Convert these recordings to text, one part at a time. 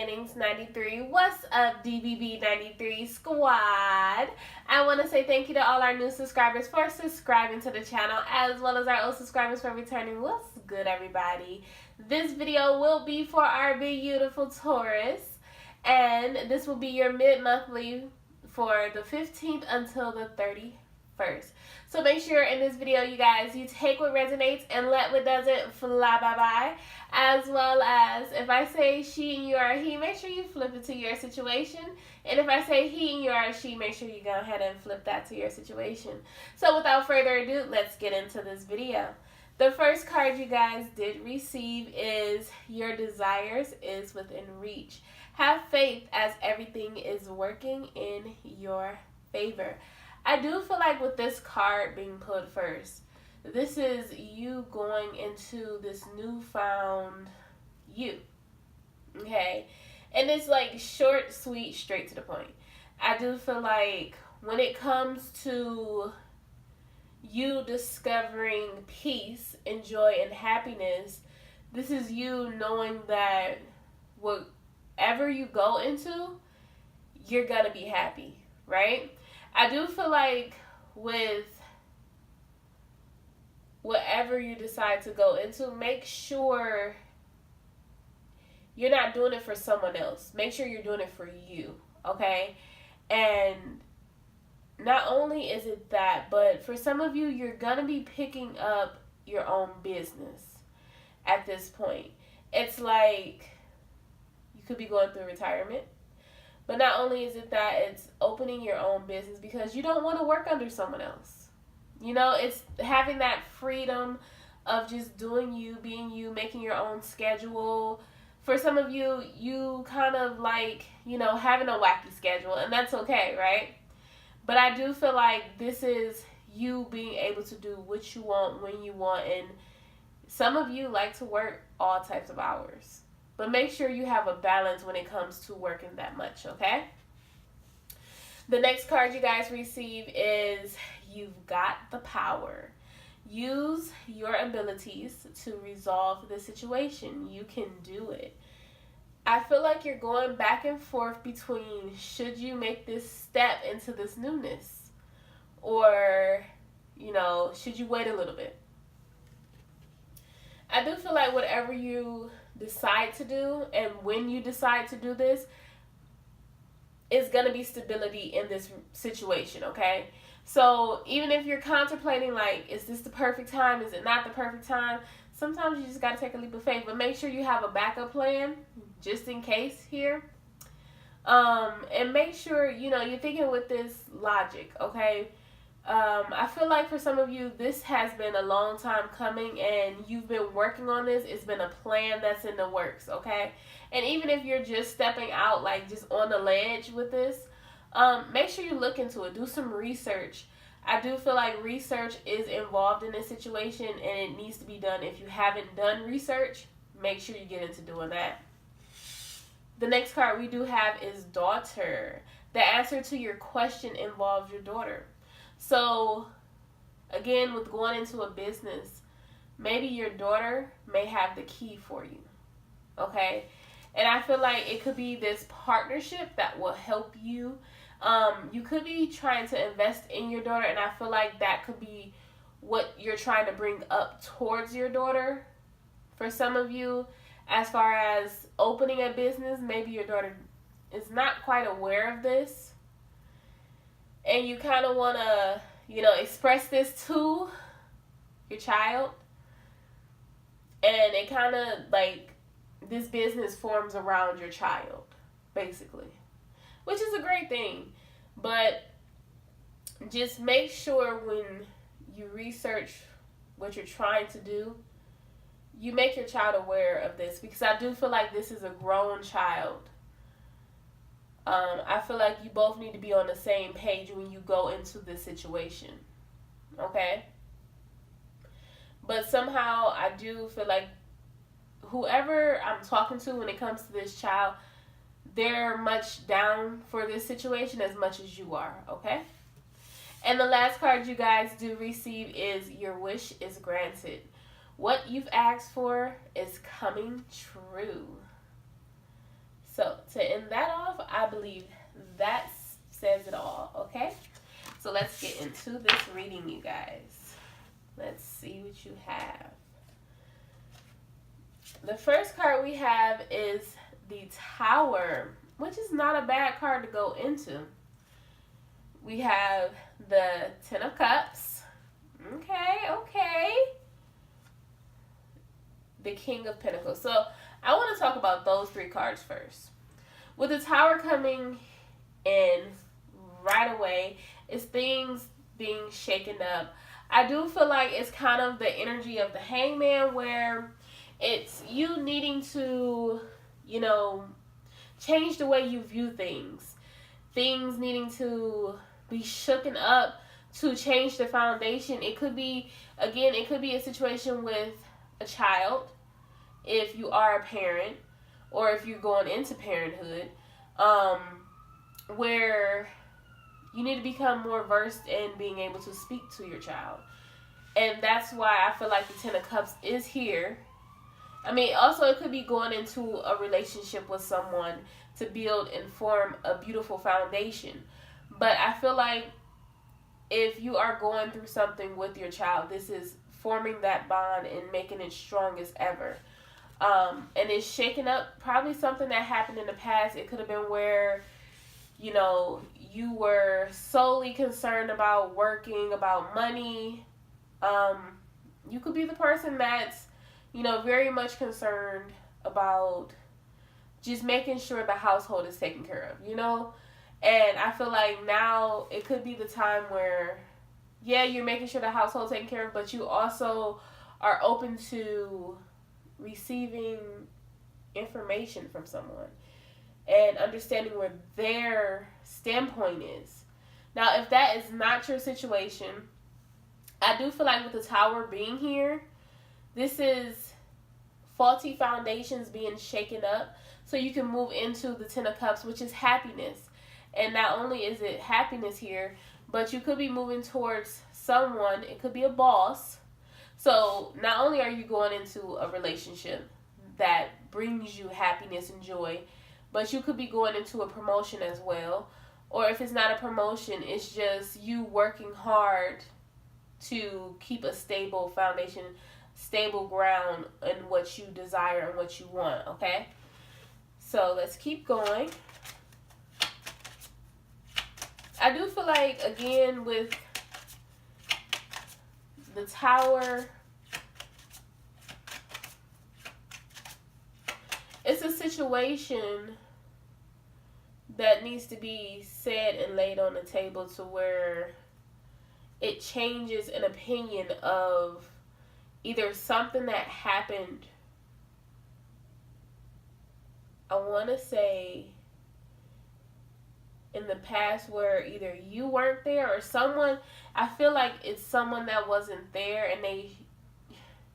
Beginnings 93. What's up, DBB 93 squad? I want to say thank you to all our new subscribers for subscribing to the channel, as well as our old subscribers for returning. What's good, everybody? This video will be for our beautiful Taurus, and this will be your mid-monthly for the 15th until the 31st. So make sure in this video, you guys, you take what resonates and let what doesn't fly bye-bye. As well as if I say she and you are a he, make sure you flip it to your situation. And if I say he and you are a she, make sure you go ahead and flip that to your situation. So without further ado, let's get into this video. The first card you guys did receive is your desires is within reach. Have faith as everything is working in your favor. I do feel like with this card being pulled first, this is you going into this newfound you, okay? And it's like short, sweet, straight to the point. I do feel like when it comes to you discovering peace and joy and happiness, this is you knowing that whatever you go into, you're gonna be happy, right? I do feel like with whatever you decide to go into, make sure you're not doing it for someone else. Make sure you're doing it for you, okay? And not only is it that, but for some of you, you're going to be picking up your own business at this point. It's like you could be going through retirement. But not only is it that, it's opening your own business because you don't want to work under someone else. You know, it's having that freedom of just doing you, being you, making your own schedule. For some of you, you kind of like, you know, having a wacky schedule, and that's okay, right? But I do feel like this is you being able to do what you want, when you want, and some of you like to work all types of hours. But make sure you have a balance when it comes to working that much, okay? The next card you guys receive is you've got the power. Use your abilities to resolve the situation. You can do it. I feel like you're going back and forth between should you make this step into this newness or, you know, should you wait a little bit? I do feel like whatever you decide to do and when you decide to do this, is going to be stability in this situation, okay? So even if you're contemplating, like, is this the perfect time? Is it not the perfect time? Sometimes you just got to take a leap of faith. But make sure you have a backup plan just in case here. And make sure, you know, you're thinking with this logic, okay? I feel like for some of you, this has been a long time coming and you've been working on this. It's been a plan that's in the works, okay? And even if you're just stepping out, like just on the ledge with this, make sure you look into it. Do some research. I do feel like research is involved in this situation and it needs to be done. If you haven't done research, make sure you get into doing that. The next card we do have is daughter. The answer to your question involves your daughter. So, again, with going into a business, maybe your daughter may have the key for you, okay? And I feel like it could be this partnership that will help you. You could be trying to invest in your daughter, and I feel like that could be what you're trying to bring up towards your daughter. For some of you, as far as opening a business, maybe your daughter is not quite aware of this. And you kind of want to, you know, express this to your child. And it kind of like this business forms around your child, basically. Which is a great thing. But just make sure when you research what you're trying to do, you make your child aware of this. Because I do feel like this is a grown child. I feel like you both need to be on the same page when you go into this situation, okay? But somehow I do feel like whoever I'm talking to when it comes to this child, they're much down for this situation as much as you are, okay? And the last card you guys do receive is your wish is granted. What you've asked for is coming true. So to end that off, I believe that says it all, okay? So let's get into this reading, you guys. Let's see what you have. The first card we have is the Tower, which is not a bad card to go into. We have the Ten of Cups. Okay. The King of Pentacles. So I want to talk about those three cards first. With the Tower coming in right away, it's things being shaken up. I do feel like it's kind of the energy of the Hangman, where it's you needing to, change the way you view things. Things needing to be shooken up to change the foundation. It could be a situation with a child, if you are a parent, or if you're going into parenthood, where you need to become more versed in being able to speak to your child. And that's why I feel like the Ten of Cups is here. I mean, also it could be going into a relationship with someone to build and form a beautiful foundation. But I feel like if you are going through something with your child, this is forming that bond and making it strong as ever. And it's shaking up probably something that happened in the past. It could have been where, you were solely concerned about working, about money. You could be the person that's, very much concerned about just making sure the household is taken care of, And I feel like now it could be the time where, you're making sure the household is taken care of, but you also are open to receiving information from someone and understanding where their standpoint is. Now, if that is not your situation, I do feel like with the Tower being here, this is faulty foundations being shaken up so you can move into the Ten of Cups, which is happiness. And not only is it happiness here, but you could be moving towards someone. It could be a boss. So not only are you going into a relationship that brings you happiness and joy, but you could be going into a promotion as well. Or if it's not a promotion, it's just you working hard to keep a stable foundation, stable ground in what you desire and what you want, okay? So let's keep going. I do feel like, again, with the Tower, it's a situation that needs to be said and laid on the table to where it changes an opinion of either something that happened, I want to say, in the past where either you weren't there or someone, I feel like it's someone that wasn't there and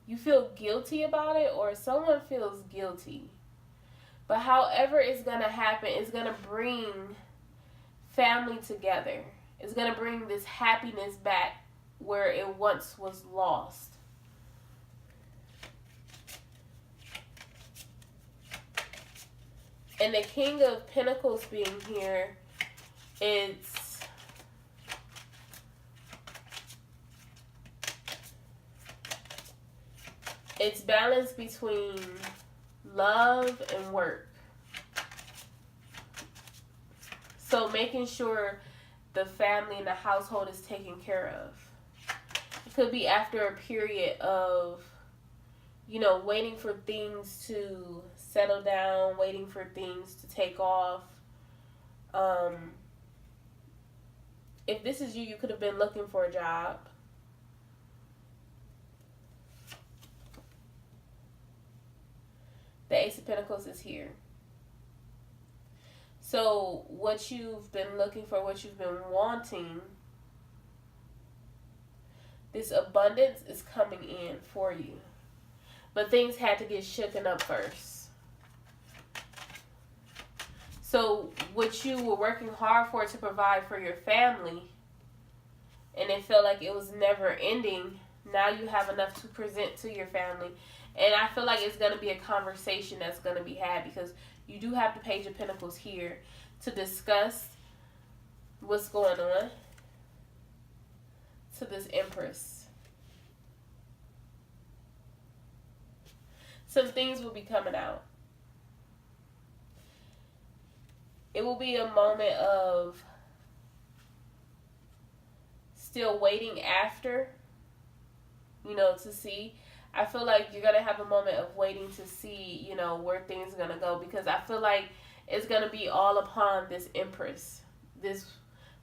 you feel guilty about it, or someone feels guilty. But however it's going to happen, it's going to bring family together. It's going to bring this happiness back where it once was lost. And the King of Pentacles being here, it's balance between love and work. So making sure the family and the household is taken care of. It could be after a period of, waiting for things to settle down, waiting for things to take off. If this is you, you could have been looking for a job. The Ace of Pentacles is here. So what you've been looking for, what you've been wanting, this abundance is coming in for you. But things had to get shooken up first. So what you were working hard for to provide for your family, and it felt like it was never ending, Now you have enough to present to your family. And I feel like it's going to be a conversation that's going to be had, because you do have the Page of Pentacles here to discuss what's going on to this Empress. Some things will be coming out. It will be a moment of still waiting after, to see. I feel like you're going to have a moment of waiting to see, where things are going to go, because I feel like it's going to be all upon this Empress. This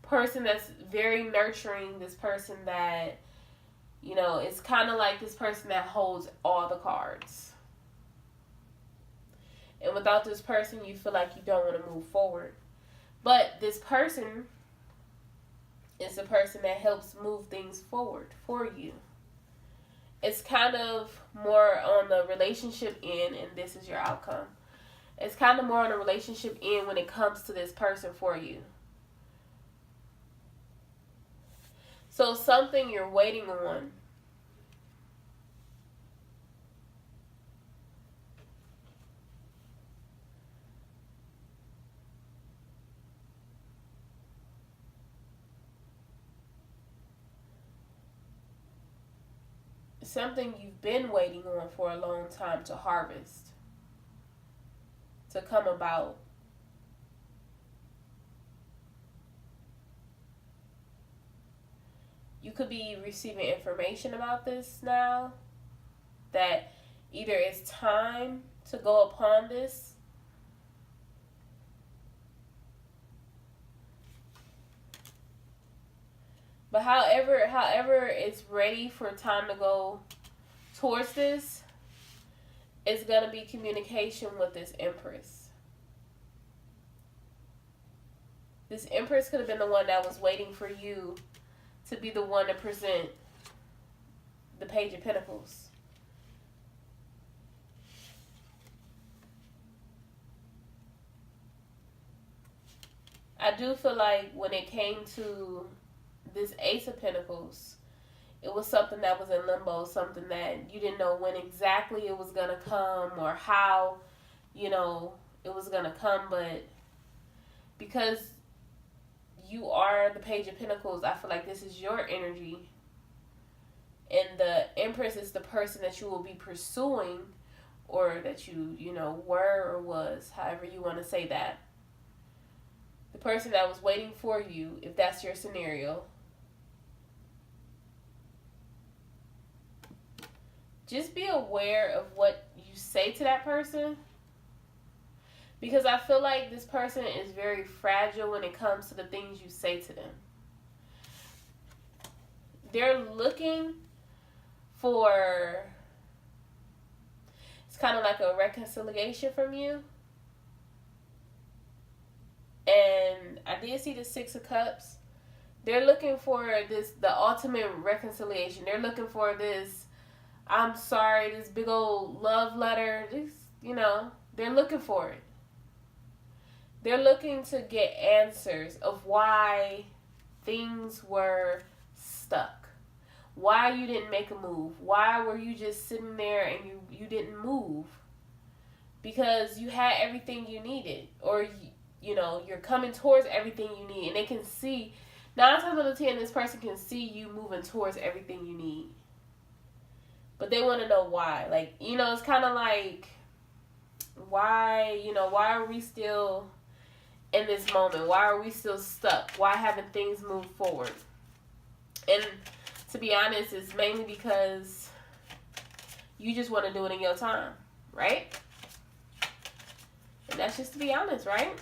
person that's very nurturing, this person that, it's kind of like this person that holds all the cards. And without this person, you feel like you don't want to move forward. But this person is the person that helps move things forward for you. It's kind of more on the relationship end, and this is your outcome. It's kind of more on the relationship end when it comes to this person for you. So something you're waiting on. Something you've been waiting on for a long time to harvest, to come about. You could be receiving information about this now, that either it's time to go upon this, but however it's ready for time to go towards this, it's going to be communication with this Empress. This Empress could have been the one that was waiting for you to be the one to present the Page of Pentacles. I do feel like when it came to this Ace of Pentacles, it was something that was in limbo, something that you didn't know when exactly it was going to come or how, it was going to come. But because you are the Page of Pentacles, I feel like this is your energy. And the Empress is the person that you will be pursuing, or that you, were or was, however you want to say that. The person that was waiting for you, if that's your scenario. Just be aware of what you say to that person, because I feel like this person is very fragile when it comes to the things you say to them. They're looking for, it's kind of like a reconciliation from you. And I did see the Six of Cups. They're looking for the ultimate reconciliation. They're looking for this, I'm sorry, this big old love letter. They're looking for it. They're looking to get answers of why things were stuck. Why you didn't make a move. Why were you just sitting there and you didn't move? Because you had everything you needed. Or, you're coming towards everything you need. And they can see, 9 times out of 10, this person can see you moving towards everything you need. But they want to know why. Like, it's kind of like, why are we still in this moment? Why are we still stuck? Why haven't things moved forward? And to be honest, it's mainly because you just want to do it in your time, right? And that's just to be honest, right?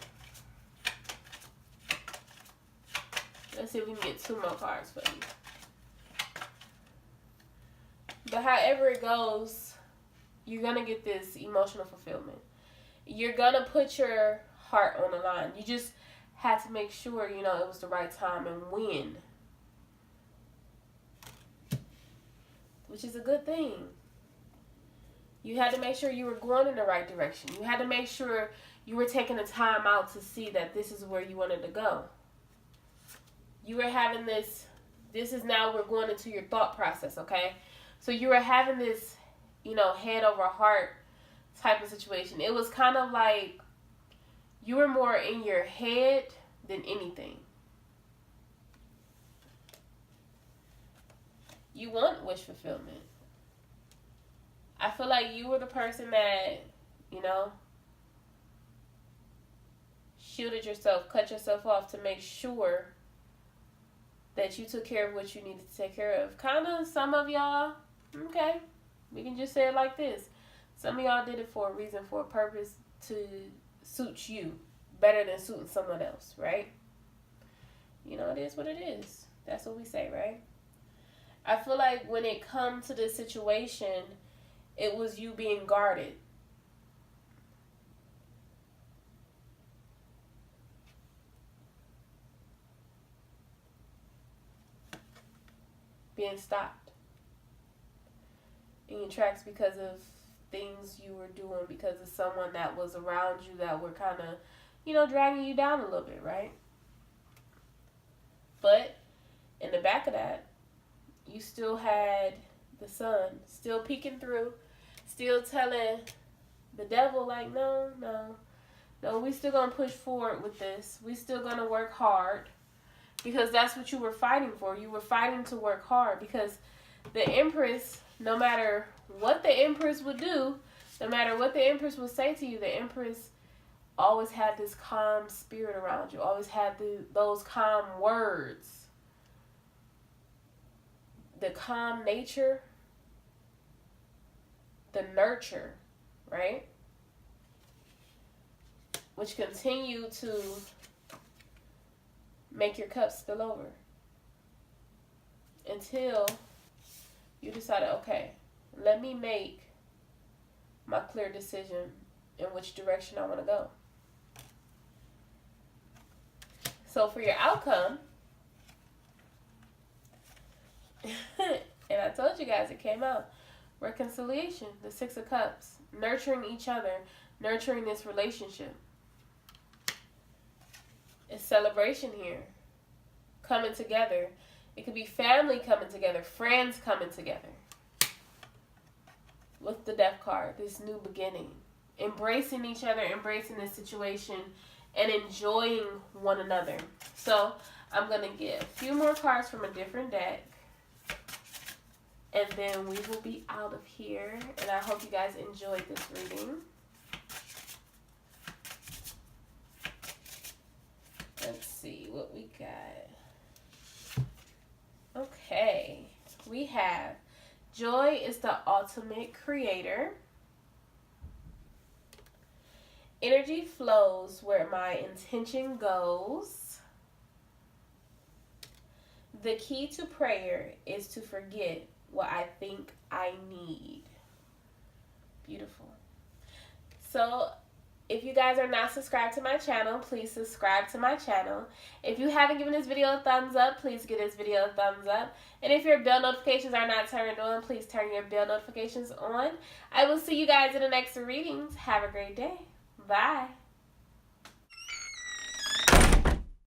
Let's see if we can get 2 more cards for you. But however it goes, you're going to get this emotional fulfillment. You're going to put your heart on the line. You just had to make sure, it was the right time and when. Which is a good thing. You had to make sure you were going in the right direction. You had to make sure you were taking the time out to see that this is where you wanted to go. You were having this is now we're going into your thought process, okay? So you were having this, you know, head over heart type of situation. It was kind of like you were more in your head than anything. You want wish fulfillment. I feel like you were the person that, you know, shielded yourself, cut yourself off to make sure that you took care of what you needed to take care of. Kind of some of y'all, okay, we can just say it like this. Some of y'all did it for a reason, for a purpose, to suit you better than suiting someone else, right? You know, it is what it is. That's what we say, right? I feel like when it comes to this situation, it was you being guarded. Being stopped in your tracks because of things you were doing, because of someone that was around you that were kind of, you know, dragging you down a little bit, right? But in the back of that, you still had the sun still peeking through, still telling the devil, like, no, we still gonna push forward with this. We still gonna work hard, because that's what you were fighting for. You were fighting to work hard, because the Empress, no matter what the Empress would do, no matter what the Empress would say to you, the Empress always had this calm spirit around you, always had those calm words. The calm nature, the nurture, right? Which continue to make your cup spill over until you decided, okay, let me make my clear decision in which direction I want to go. So for your outcome, and I told you guys it came out, reconciliation, the Six of Cups, nurturing each other, nurturing this relationship. It's celebration here, coming together. It could be family coming together, friends coming together. With the Death card, this new beginning, embracing each other, embracing this situation, and enjoying one another. So I'm going to get a few more cards from a different deck, and then we will be out of here. And I hope you guys enjoyed this reading. Let's see what we got. Okay, we have joy is the ultimate creator. Energy flows where my intention goes. The key to prayer is to forget what I think I need. Beautiful. So, if you guys are not subscribed to my channel, please subscribe to my channel. If you haven't given this video a thumbs up, please give this video a thumbs up. And if your bell notifications are not turned on, please turn your bell notifications on. I will see you guys in the next readings. Have a great day. Bye.